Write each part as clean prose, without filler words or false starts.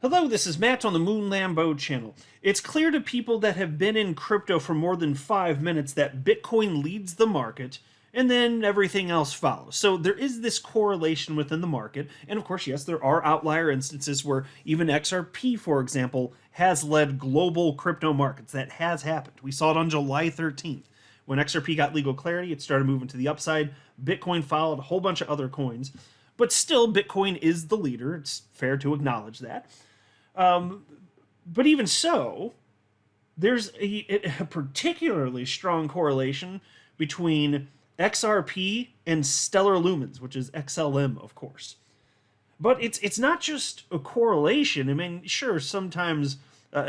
Hello, this is Matt on the Moon Lambo channel. It's clear to people that have been in crypto for more than 5 minutes that Bitcoin leads the market and then everything else follows. So there is this correlation within the market. And of course, yes, there are outlier instances where even XRP, for example, has led global crypto markets. That has happened. We saw it on July 13th. When XRP got legal clarity, it started moving to the upside. Bitcoin followed, a whole bunch of other coins. But still, Bitcoin is the leader. It's fair to acknowledge that. But even so, there's a particularly strong correlation between XRP and stellar lumens, which is XLM, of course. But it's not just a correlation. I mean, sure, sometimes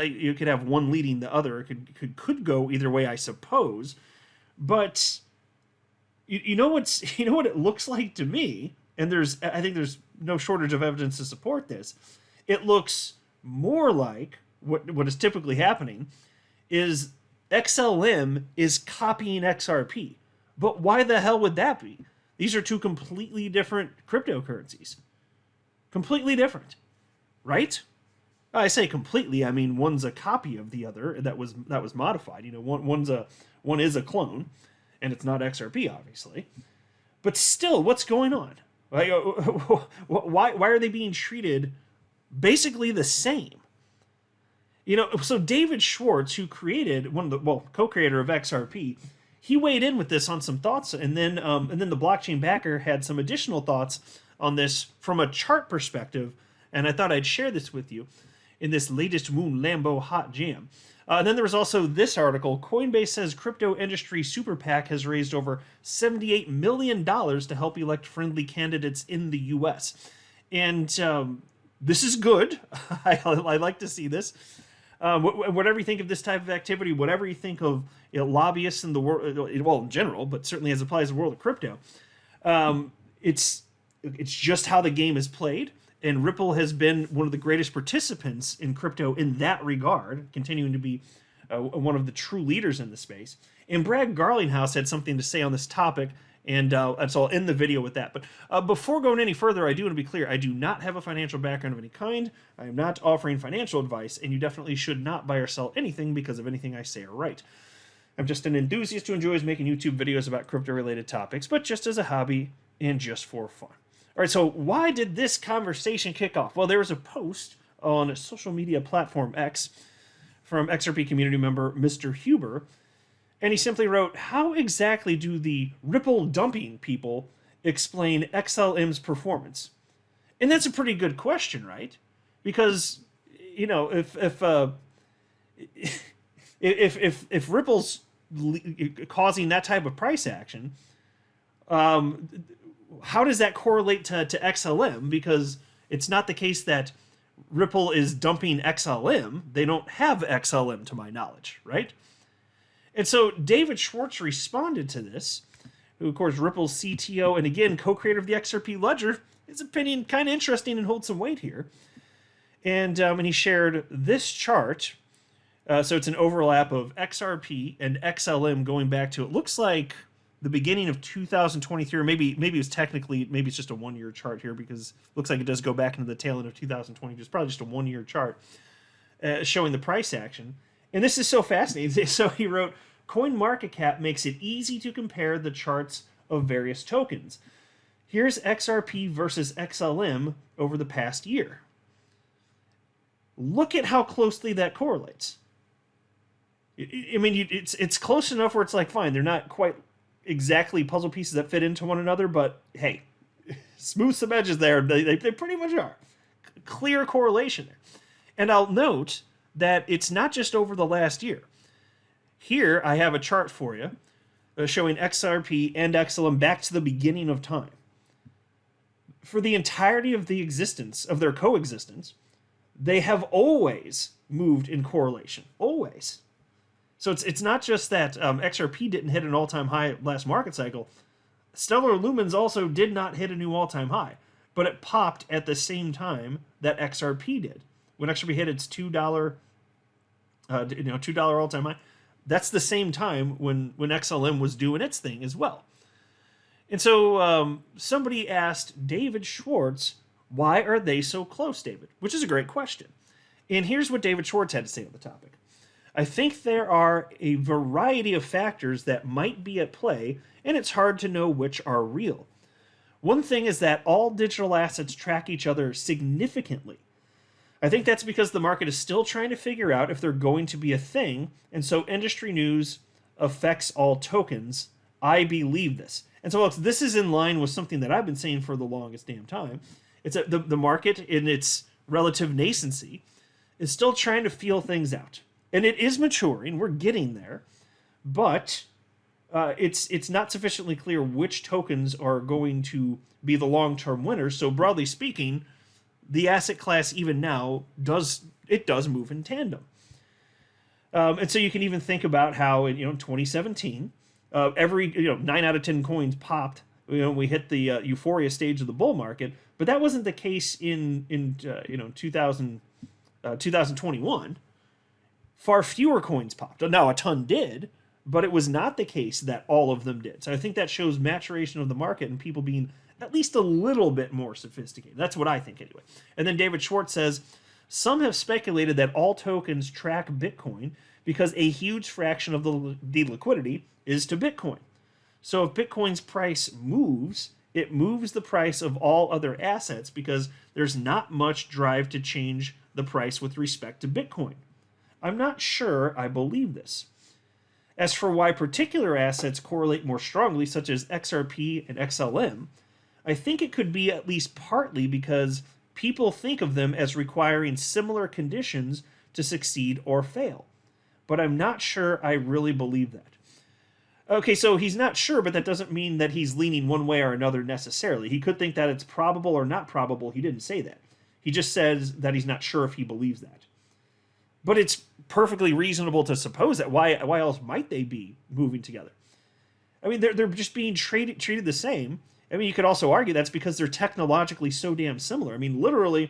you could have one leading the other. It could go either way, I suppose. But you know what it looks like to me, and I think there's no shortage of evidence to support this. It looks more like what is typically happening is XLM is copying XRP. But why the hell would that be? These are two completely different cryptocurrencies. Completely different, right? I say completely. I mean, one's a copy of the other that was modified. You know, one is a clone, and it's not XRP, obviously. But still, what's going on? Like, why are they being treated basically the same? You know, so David Schwarz, who created co-creator of XRP, he weighed in with this on some thoughts, and then the blockchain backer had some additional thoughts on this from a chart perspective, and I thought I'd share this with you in this latest Moon Lambo hot jam. And then there was also this article. Coinbase says crypto industry SuperPAC has raised over $78 million to help elect friendly candidates in the U.S. And this is good. I like to see this. Whatever you think of this type of activity, whatever you think of lobbyists in the world, well, in general, but certainly as applies to the world of crypto, it's just how the game is played. And Ripple has been one of the greatest participants in crypto in that regard, continuing to be one of the true leaders in the space. And Brad Garlinghouse had something to say on this topic, and so I'll end the video with that. But before going any further, I do want to be clear. I do not have a financial background of any kind. I am not offering financial advice, and you definitely should not buy or sell anything because of anything I say or write. I'm just an enthusiast who enjoys making YouTube videos about crypto-related topics, but just as a hobby and just for fun. All right, so why did this conversation kick off? Well, there was a post on a social media platform X from XRP community member Mr. Huber, and he simply wrote, how exactly do the Ripple dumping people explain XLM's performance? And that's a pretty good question, right? Because, you know, if Ripple's causing that type of price action, how does that correlate to XLM? Because it's not the case that Ripple is dumping XLM. They don't have XLM to my knowledge, right? And so David Schwarz responded to this, who, of course, Ripple's CTO and, again, co-creator of the XRP ledger. His opinion kind of interesting and holds some weight here. And he shared this chart. So it's an overlap of XRP and XLM going back to, it looks like, the beginning of 2023, or maybe it's just a one-year chart here, because it looks like it does go back into the tail end of 2020. It's probably just a one-year chart showing the price action. And this is so fascinating. So he wrote, CoinMarketCap makes it easy to compare the charts of various tokens. Here's XRP versus XLM over the past year. Look at how closely that correlates. I mean, it's close enough where it's like, fine, they're not quite exactly puzzle pieces that fit into one another, but hey, smooth some edges there. They pretty much are. Clear correlation there. And I'll note that it's not just over the last year. Here, I have a chart for you showing XRP and XLM back to the beginning of time. For the entirety of the existence, of their coexistence, they have always moved in correlation. Always. So it's not just that XRP didn't hit an all-time high last market cycle. Stellar Lumens also did not hit a new all-time high, but it popped at the same time that XRP did. When XRP hit its $2 all-time high, that's the same time when XLM was doing its thing as well. And so somebody asked David Schwarz, Why are they so close, David? Which is a great question. And here's what David Schwarz had to say on the topic. I think there are a variety of factors that might be at play, and it's hard to know which are real. One thing is that all digital assets track each other significantly. I think that's because the market is still trying to figure out if they're going to be a thing, and so industry news affects all tokens. I believe this. And so, folks, this is in line with something that I've been saying for the longest damn time. It's that the market, in its relative nascency, is still trying to feel things out. And it is maturing. We're getting there. But it's not sufficiently clear which tokens are going to be the long-term winners. So broadly speaking, the asset class even now does move in tandem. And so you can even think about how in 2017, every 9 out of 10 coins popped. We hit the euphoria stage of the bull market, but that wasn't the case in 2021. Far fewer coins popped. Now a ton did, but it was not the case that all of them did. So I think that shows maturation of the market and people being at least a little bit more sophisticated. That's what I think anyway. And then David Schwarz says, some have speculated that all tokens track Bitcoin because a huge fraction of the liquidity is to Bitcoin. So if Bitcoin's price moves, it moves the price of all other assets because there's not much drive to change the price with respect to Bitcoin. I'm not sure I believe this. As for why particular assets correlate more strongly, such as XRP and XLM, I think it could be at least partly because people think of them as requiring similar conditions to succeed or fail. But I'm not sure I really believe that. Okay, so he's not sure, but that doesn't mean that he's leaning one way or another necessarily. He could think that it's probable or not probable. He didn't say that. He just says that he's not sure if he believes that. But it's perfectly reasonable to suppose that. Why else might they be moving together? I mean, they're just being treated the same. I mean, you could also argue that's because they're technologically so damn similar. I mean, literally,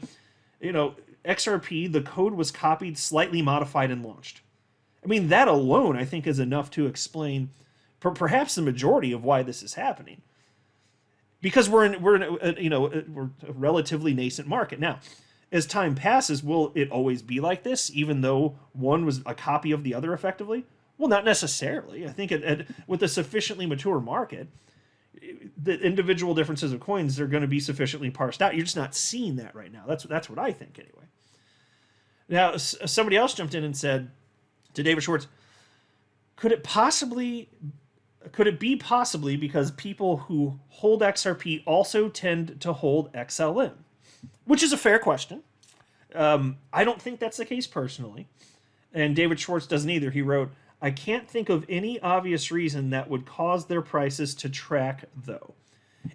XRP, the code was copied, slightly modified, and launched. I mean, that alone, I think, is enough to explain perhaps the majority of why this is happening. Because we're a relatively nascent market now. As time passes, will it always be like this, even though one was a copy of the other effectively? Well, not necessarily. I think with a sufficiently mature market, the individual differences of coins are going to be sufficiently parsed out. You're just not seeing that right now. That's what I think anyway. Now, somebody else jumped in and said to David Schwarz, could it be possibly because people who hold XRP also tend to hold XLM? Which is a fair question. I don't think that's the case personally. And David Schwarz doesn't either. He wrote, I can't think of any obvious reason that would cause their prices to track, though.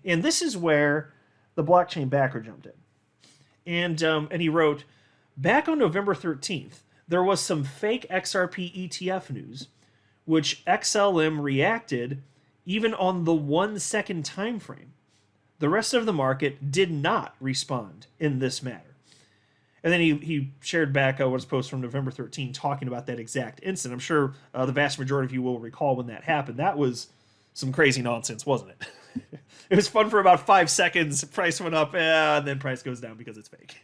And this is where the blockchain backer jumped in. And he wrote, back on November 13th, there was some fake XRP ETF news, which XLM reacted even on the 1 second time frame. The rest of the market did not respond in this matter. And then he shared back what his post from November 13 talking about that exact incident. I'm sure the vast majority of you will recall when that happened. That was some crazy nonsense, wasn't it? It was fun for about 5 seconds. Price went up, and then price goes down because it's fake.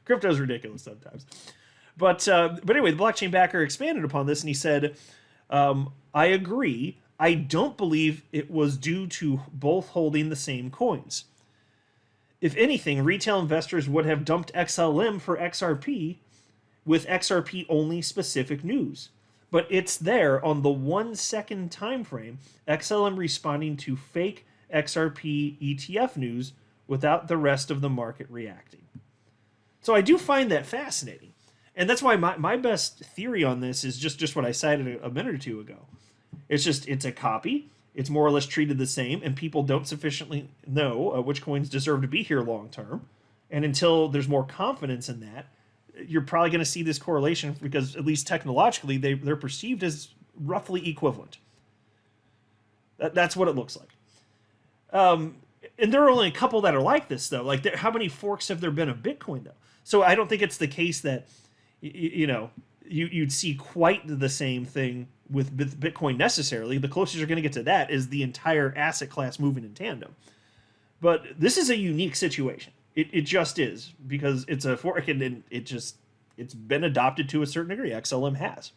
Crypto's ridiculous sometimes. But anyway, the blockchain backer expanded upon this, and he said, I agree. I don't believe it was due to both holding the same coins. If anything, retail investors would have dumped XLM for XRP with XRP only specific news. But it's there on the 1 second time frame, XLM responding to fake XRP ETF news without the rest of the market reacting. So I do find that fascinating. And that's why my best theory on this is just what I cited a minute or two ago. It's a copy. It's more or less treated the same, and people don't sufficiently know which coins deserve to be here long term. And until there's more confidence in that, you're probably going to see this correlation because, at least technologically, they're perceived as roughly equivalent. That's what it looks like. And there are only a couple that are like this, though. Like, how many forks have there been of Bitcoin, though? So I don't think it's the case that you'd see quite the same thing with Bitcoin necessarily. The closest you're going to get to that is the entire asset class moving in tandem. But this is a unique situation. It just is, because it's a fork, and it's been adopted to a certain degree. XLM has.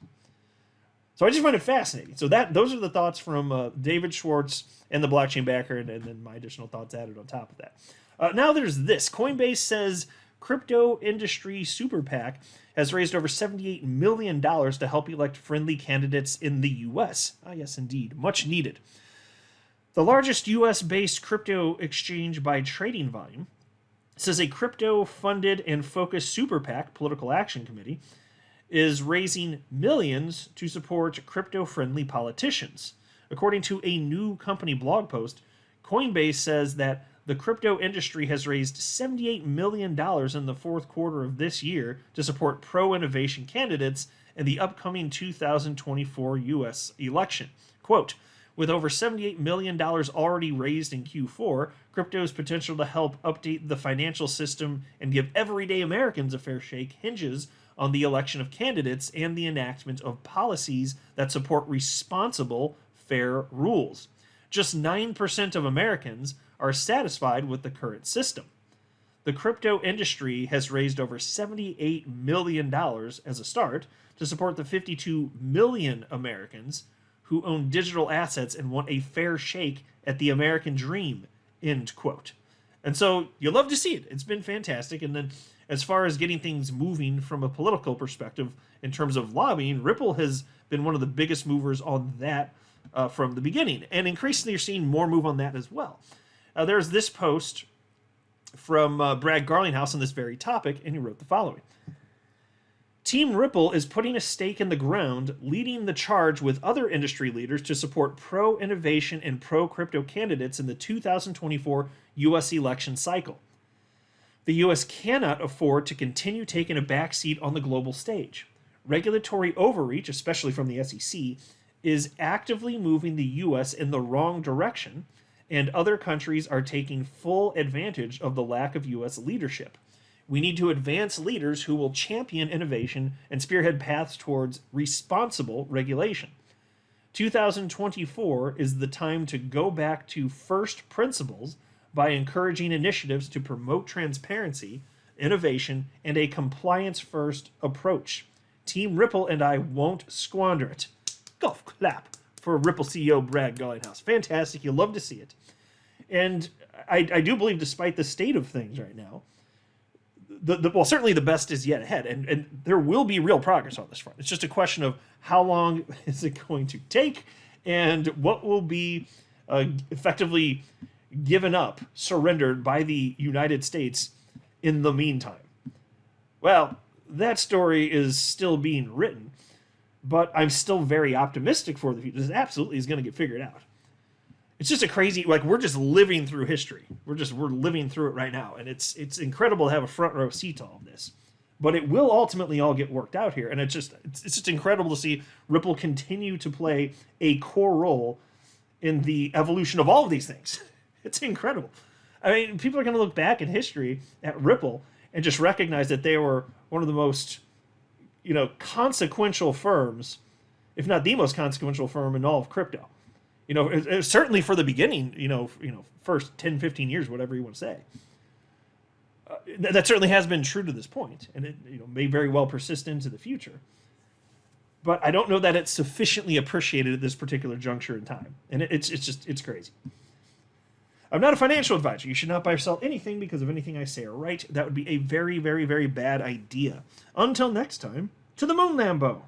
So I just find it fascinating. So those are the thoughts from David Schwarz and the blockchain backer, and then my additional thoughts added on top of that. Now there's this. Coinbase says crypto industry SuperPAC has raised over $78 million to help elect friendly candidates in the U.S. Ah, yes, indeed. Much needed. The largest U.S.-based crypto exchange by trading volume says a crypto-funded and focused SuperPAC, Political Action Committee, is raising millions to support crypto-friendly politicians. According to a new company blog post, Coinbase says that the crypto industry has raised $78 million in the fourth quarter of this year to support pro-innovation candidates in the upcoming 2024 U.S. election. Quote, with over $78 million already raised in Q4, crypto's potential to help update the financial system and give everyday Americans a fair shake hinges on the election of candidates and the enactment of policies that support responsible, fair rules. Just 9% of Americans are satisfied with the current system. The crypto industry has raised over $78 million as a start to support the 52 million Americans who own digital assets and want a fair shake at the American dream, end quote. And so you love to see it. It's been fantastic. And then as far as getting things moving from a political perspective in terms of lobbying, Ripple has been one of the biggest movers on that from the beginning. And increasingly you're seeing more move on that as well. There's this post from Brad Garlinghouse on this very topic, and he wrote the following. Team Ripple is putting a stake in the ground, leading the charge with other industry leaders to support pro-innovation and pro-crypto candidates in the 2024 U.S. election cycle. The U.S. cannot afford to continue taking a backseat on the global stage. Regulatory overreach, especially from the SEC, is actively moving the U.S. in the wrong direction, and other countries are taking full advantage of the lack of U.S. leadership. We need to advance leaders who will champion innovation and spearhead paths towards responsible regulation. 2024 is the time to go back to first principles by encouraging initiatives to promote transparency, innovation, and a compliance-first approach. Team Ripple and I won't squander it. Golf clap for Ripple CEO Brad Garlinghouse. Fantastic. You love to see it. And I do believe, despite the state of things right now, well, certainly the best is yet ahead, and there will be real progress on this front. It's just a question of how long is it going to take, and what will be effectively given up, surrendered by the United States in the meantime. Well, that story is still being written, but I'm still very optimistic for the future. This absolutely is going to get figured out. It's just a crazy, like, we're just living through history. We're living through it right now, and it's incredible to have a front row seat to all of this. But it will ultimately all get worked out here, and it's just incredible to see Ripple continue to play a core role in the evolution of all of these things. It's incredible. I mean, people are going to look back in history at Ripple and just recognize that they were one of the most, consequential firms, if not the most consequential firm in all of crypto. Certainly for the beginning, first 10, 15 years, whatever you want to say. That certainly has been true to this point, and it may very well persist into the future. But I don't know that it's sufficiently appreciated at this particular juncture in time. And it's crazy. I'm not a financial advisor. You should not buy or sell anything because of anything I say or write. That would be a very, very, very bad idea. Until next time, to the moon, Lambo.